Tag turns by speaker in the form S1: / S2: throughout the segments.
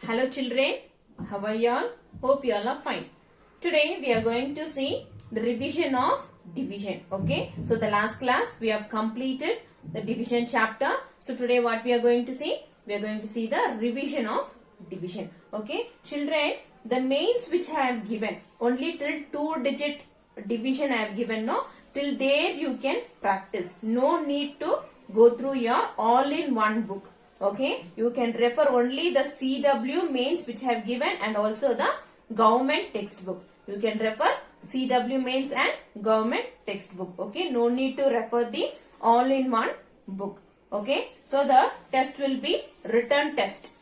S1: Hello children, how are you all? Hope you all are fine. Today we are going to see the revision of division. Okay, so the last class we have completed the division chapter. So today what we are going to see? We are going to see the revision of division. Okay, children, the mains which I have given only till 2-digit division I have given. No, till there you can practice. No need to go through your all-in-one book. Okay, you can refer only the CW mains which I have given and also the government textbook. You can refer CW mains and government textbook. Okay, no need to refer the all-in-one book. Okay, so the test will be written test.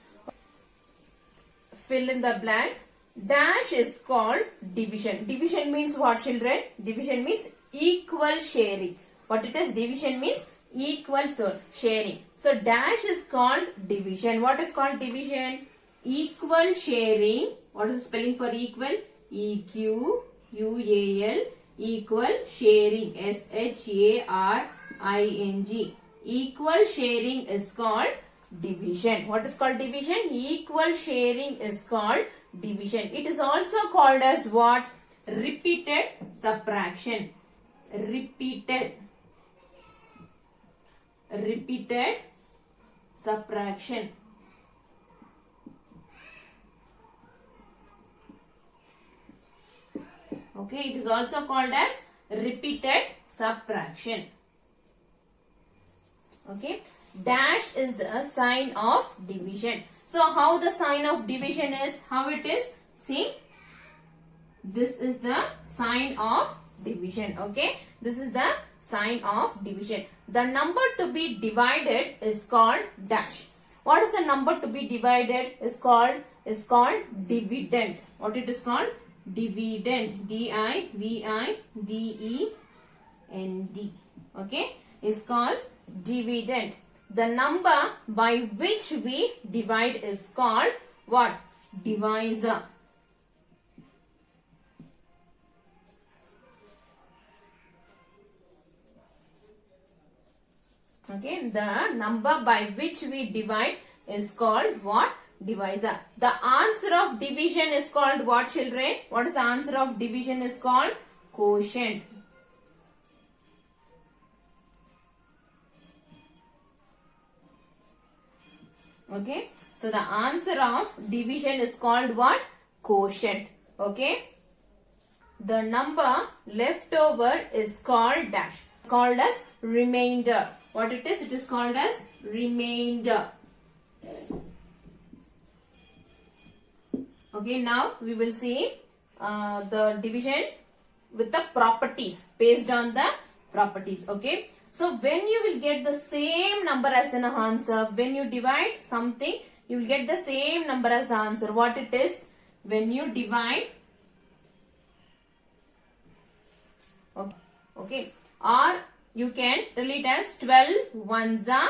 S1: Fill in the blanks. Dash is called division. Division means what, children? Division means equal sharing. What it is? Division means equal sharing. So dash is called division. What is called division? Equal sharing. What is the spelling for equal? E-Q-U-A-L. Equal sharing. S-H-A-R-I-N-G. Equal sharing is called division. What is called division? Equal sharing is called division. It is also called as what? Repeated subtraction. Repeated subtraction. Okay, it is also called as repeated subtraction. Okay, dash is the sign of division. So how the sign of division is? How it is? See, this is the sign of division. Okay, this is the sign of division. The number to be divided is called dash. What is the number to be divided? Is called dividend. What it is called? Dividend. D-I-V-I-D-E-N-D. Okay, is called dividend. The number by which we divide is called what? Divisor. Okay, the number by which we divide is called what? Divisor. The answer of division is called what, children? What is the answer of division is called? Quotient. Okay, so the answer of division is called what? Quotient. Okay, the number left over is called dash. It's called as remainder. What it is? It is called as remainder. Okay, now we will see the division with the properties, based on the properties. Okay, so when you will get the same number as the answer, when you divide something, you will get the same number as the answer. What it is? When you divide, okay, or you can tell it as 12 ones are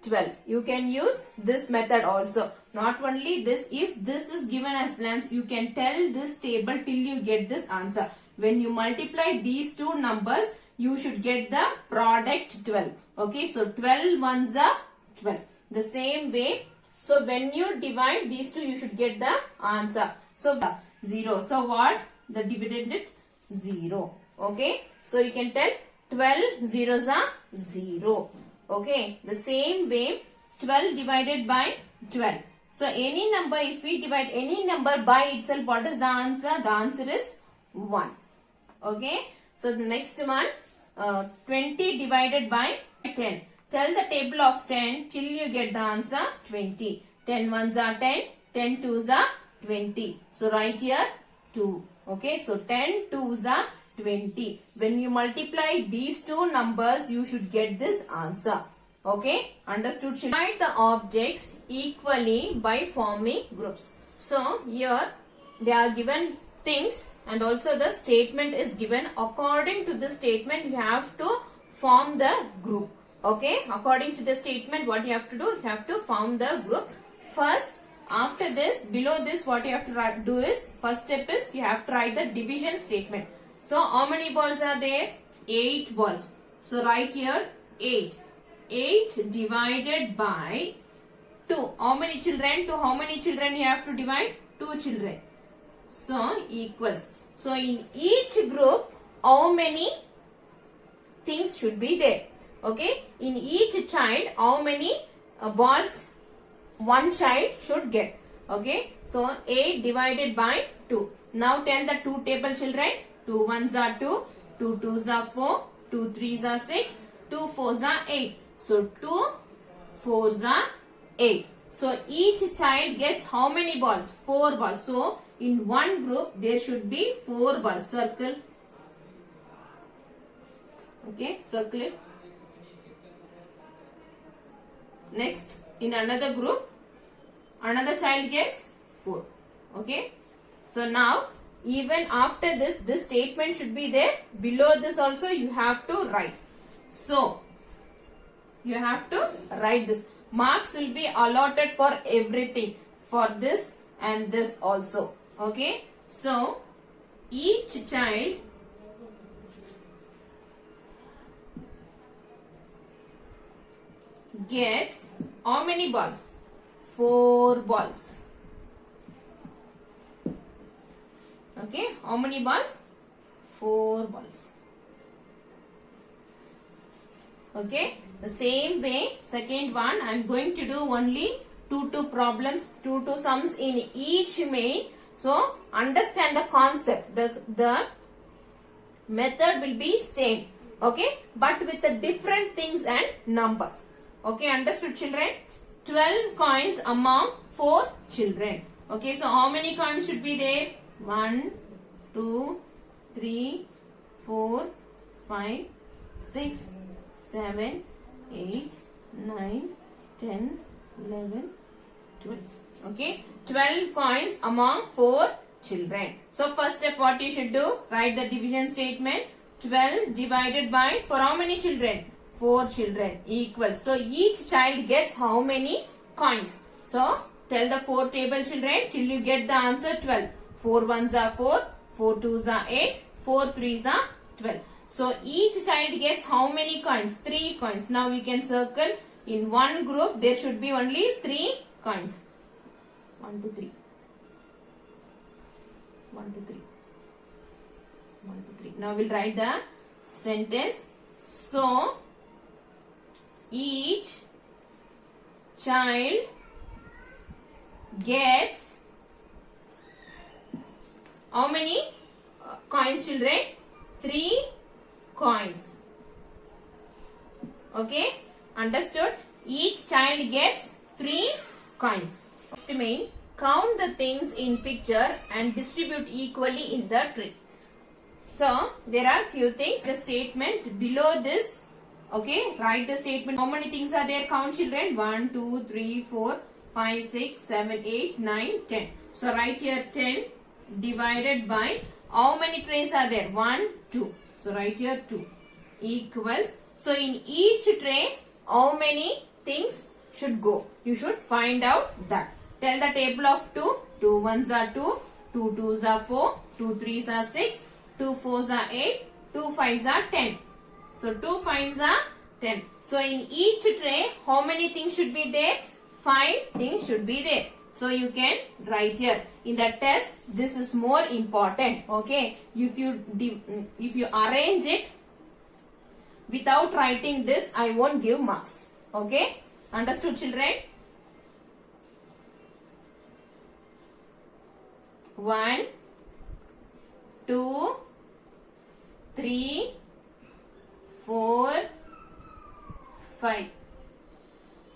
S1: 12. You can use this method also. Not only this, if this is given as blanks, you can tell this table till you get this answer. When you multiply these two numbers, you should get the product 12. Okay, so 12 ones are 12. The same way, so when you divide these two, you should get the answer. So 0. So what? The dividend is 0. Okay, so you can tell 12 zeros are 0. Okay, the same way 12 divided by 12. So any number, if we divide any number by itself, what is the answer? The answer is 1. Okay, so the next one, 20 divided by 10. Tell the table of 10 till you get the answer 20. 10 ones are 10, 10 twos are 20. So write here 2. Okay, so 10 twos are 20. When you multiply these two numbers, you should get this answer. Okay, understood? Divide the objects equally by forming groups. So here they are given things and also the statement is given. According to the statement, you have to form the group. Okay, according to the statement, what you have to do? You have to form the group. First, after this, below this, what you have to do is, first step is you have to write the division statement. So how many balls are there? 8 balls. So write here 8. 8 divided by 2. How many children? To how many children you have to divide? 2 children. So equals. So in each group, how many things should be there? Okay. In each child, how many balls one child should get? Okay. So 8 divided by 2. Now tell the 2 table children. 2 ones are 2, 2 twos are 4, 2 threes are 6, 2 fours are 8. So 2 fours are 8. So each child gets how many balls? 4 balls. So in one group there should be 4 balls. Circle. Okay, circle it. Next, in another group, another child gets 4. Okay. So now, even after this statement should be there. Below this also you have to write. So, you have to write this. Marks will be allotted for everything. For this and this also. Okay. So, each child gets how many balls? 4 balls. Okay, how many balls? 4 balls. Okay, the same way, second one, I am going to do only 2 problems, 2 sums in each main. So, understand the concept. The method will be same. Okay, but with the different things and numbers. Okay, understood children? 12 coins among 4 children. Okay, so how many coins should be there? 1, 2, 3, 4, 5, 6, 7, 8, 9, 10, 11, 12. Okay, 12 coins among 4 children. So first step what you should do? Write the division statement. 12 divided by, for how many children? 4 children equals. So each child gets how many coins? So tell the 4 table children till you get the answer 12. 4 ones are 4, 4 twos are 8, 4 threes are 12. So each child gets how many coins? 3 coins. Now we can circle. In one group there should be only 3 coins. 1, 2, 3. 1, 2, 3. 1, 2, 3. Now we'll write the sentence. So each child gets how many coins children? 3 coins. Okay, understood? Each child gets 3 coins. Next main, count the things in picture and distribute equally in the tree. So, there are few things. The statement below this, okay, write the statement. How many things are there? Count children. 1, 2, 3, 4, 5, 6, 7, 8, 9, 10. So, write here 10 divided by, how many trays are there? 1, 2. So, write here 2 equals. So, in each tray, how many things should go? You should find out that. Tell the table of 2. 2 ones are 2, 2 twos are 4, 2 threes are 6, 2 fours are 8, 2 fives are 10. So, 2 fives are 10. So, in each tray, how many things should be there? 5 things should be there. So, you can write here. In the test, this is more important. Okay. If you arrange it without writing this, I won't give marks. Okay. Understood children? 1, 2, 3, 4, 5.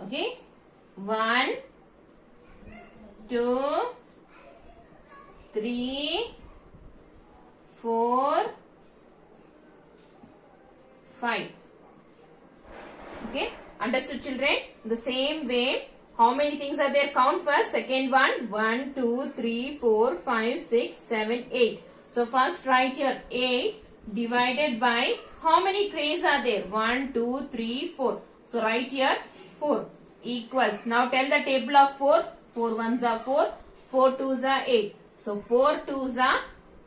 S1: Okay. 1, 2, 3, 4, 5. Okay. Understood children? The same way, how many things are there? Count first. Second one. 1, 2, 3, 4, 5, 6, 7, 8. So first write here 8 divided by, how many trays are there? 1, 2, 3, 4. So write here 4 equals. Now tell the table of 4. 4 ones are 4, 4 twos are 8. So 4 twos are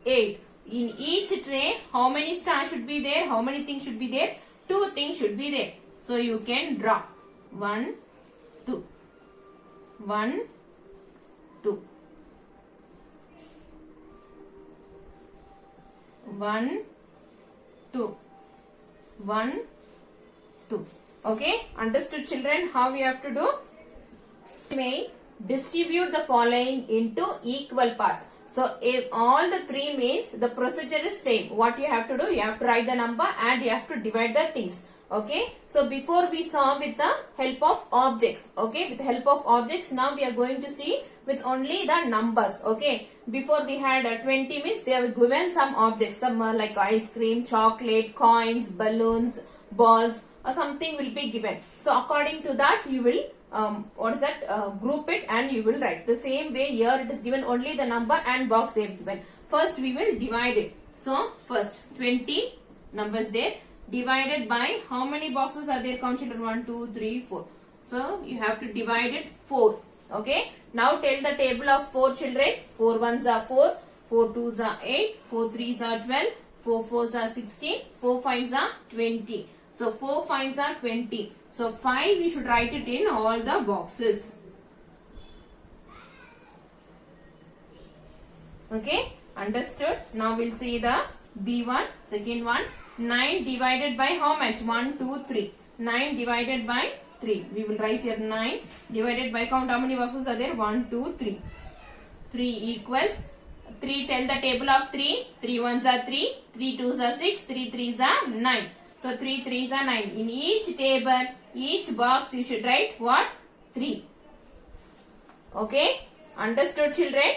S1: 8. In each tray, how many stars should be there? How many things should be there? 2 things should be there. So you can draw. 1, 2. 1, 2. 1, 2. 1, 2. Okay, understood children how we have to do? We may distribute the following into equal parts. So if all the three means the procedure is same. What you have to do? You have to write the number and you have to divide the things. Okay, so before we saw with the help of objects. Okay, with the help of objects, now we are going to see with only the numbers. Okay, before we had 20 means they have given some objects, some like ice cream, chocolate, coins, balloons, balls or something will be given. So according to that you will group it and you will write. The same way here it is given only the number and box they have given. First we will divide it. So first 20 numbers there divided by how many boxes are there? Count children, 1, 2, 3, 4. So you have to divide it 4. Okay. Now tell the table of 4 children. 4 ones are 4, 4 twos are 8, 4 threes are 12, 4 fours are 16, 4 fives are 20. So 4 fives are 20. So 5 we should write it in all the boxes. Okay, understood? Now we'll see the B1, second one. 9 divided by how much? 1, 2, 3. 9 divided by 3. We will write here 9 divided by, count how many boxes are there? 1, 2, 3. 3 equals 3. Tell the table of 3. 3 ones are 3. 3 twos are 6. 3 threes are 9. So 3 threes are 9. In each table, each box you should write what? 3. Okay? Understood children?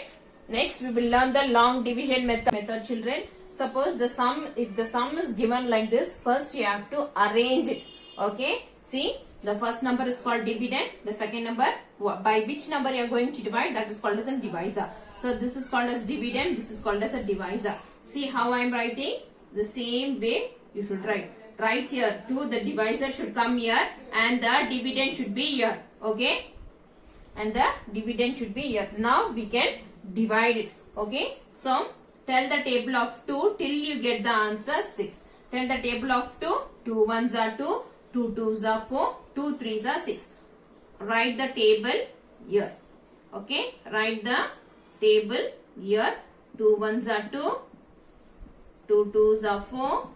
S1: Next we will learn the long division method children. Suppose the sum, if the sum is given like this, first you have to arrange it. Okay? See, the first number is called dividend. The second number, by which number you are going to divide, that is called as a divisor. So this is called as dividend, this is called as a divisor. See how I am writing? The same way you should write. Right here 2, the divisor should come here and the dividend should be here. Okay? And the dividend should be here. Now we can divide it. Okay? So tell the table of 2 till you get the answer 6. Tell the table of 2. 2 ones are 2. 2 twos are 4. 2 threes are 6. Write the table here. Okay? Write the table here. 2 ones are 2. 2 twos are 4.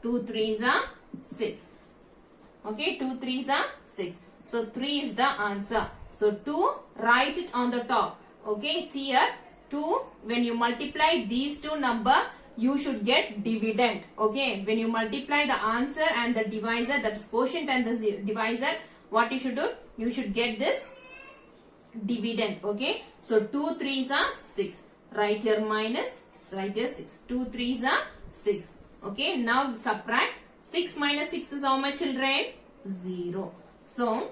S1: 2 threes are 6. Okay? 2 threes are 6. So 3 is the answer. So 2, write it on the top. Okay? See here. 2, when you multiply these two number, you should get dividend. Okay, when you multiply the answer and the divisor, that is quotient and the divisor, what you should do? You should get this dividend. Okay, so 2 threes are 6. Write here minus, write here 6. 2 threes are 6. Okay, now subtract. 6 minus 6 is how much children? 0. So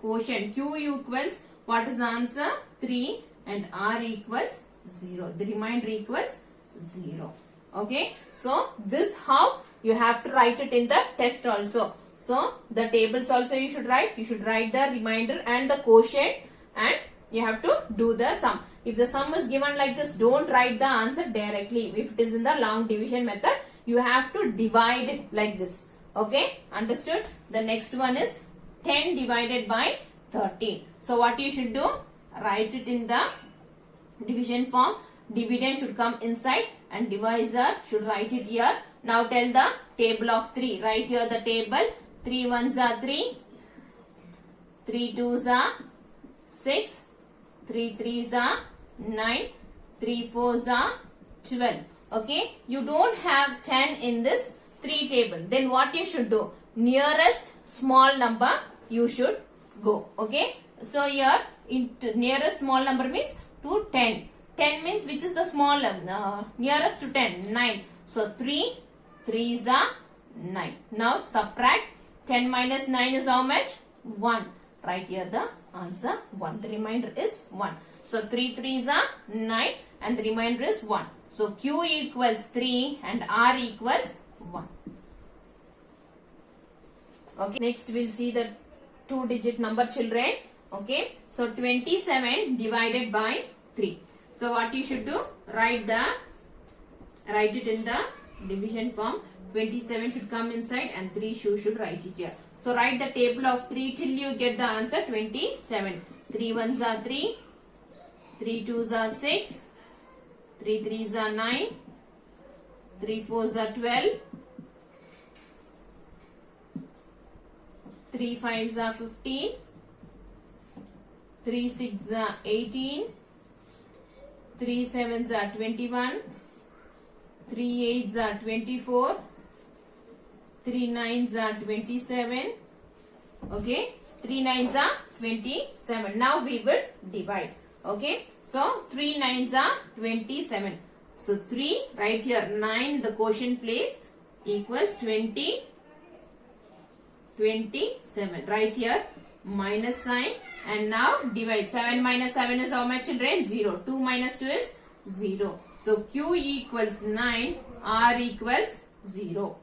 S1: quotient Q equals, what is the answer? 3 and R equals 0. The remainder equals 0. Okay. So this how you have to write it in the test also. So the tables also you should write. You should write the remainder and the quotient and you have to do the sum. If the sum is given like this, don't write the answer directly. If it is in the long division method, you have to divide it like this. Okay. Understood? The next one is 10 divided by 13. So what you should do? Write it in the division form. Dividend should come inside and divisor should write it here. Now tell the table of 3. Write here the table. 3 ones are 3. 3 twos are 6. 3 threes are 9. 3 fours are 12. Okay. You don't have 10 in this 3 table. Then what you should do? Nearest small number you should go. Okay. So here nearest small number means to 10. 10 means which is the small nearest to 10? 9. So 3 threes are 9. Now subtract. 10 minus 9 is how much? 1. Write here the answer 1. The remainder is 1. So 3 threes are 9 and the remainder is 1. So Q equals 3 and R equals 1. Okay. Next we'll see the 2-digit number children. Okay. So 27 divided by 3. So what you should do? Write it in the division form. 27 should come inside and 3 should write it here. So write the table of 3 till you get the answer 27. 3 ones are 3, 3 twos are 6, 3 threes are 9, 3 fours are 12, 3 fives are 15, 3 sixes are 18, 3 sevens are 21, 3 eights are 24, 3 nines are 27. Okay, 3 nines are 27. Now we will divide. Okay, so 3 nines are 27. So 3 right here, 9 the quotient place equals 27. Right here minus sign and now divide. 7 minus 7 is how much, children? 0. 2 minus 2 is 0. So Q equals 9, R equals 0.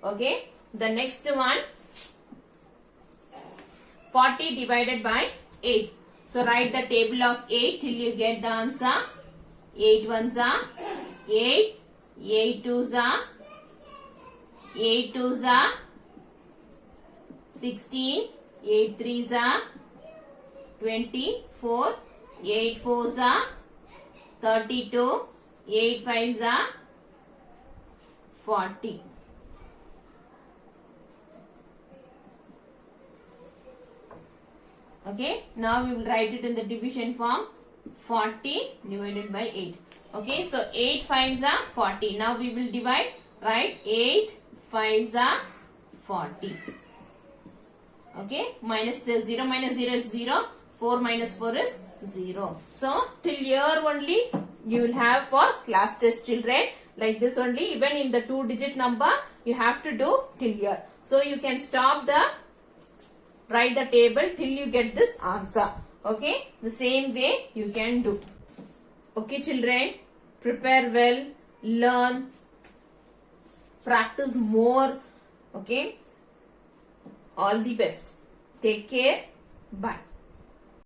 S1: Okay, the next one, 40 divided by 8. So write the table of 8 till you get the answer. 8 ones are 8, 8 twos are 16, 8 threes are 24, 8 fours are 32, 8 fives are 40. Okay, now we will write it in the division form. 40 divided by 8. Okay, so 8 fives are 40. Now we will divide. Right, 8 fives are 40. Okay, minus the 0 minus 0 is 0. 4 minus 4 is 0. So till here only you will have for class test, children. Like this only, even in the 2-digit number you have to do till here. So you can stop the write the table till you get this answer. Okay, the same way you can do. Okay, children, prepare well, learn, practice more. Okay, all the best. Take care. Bye.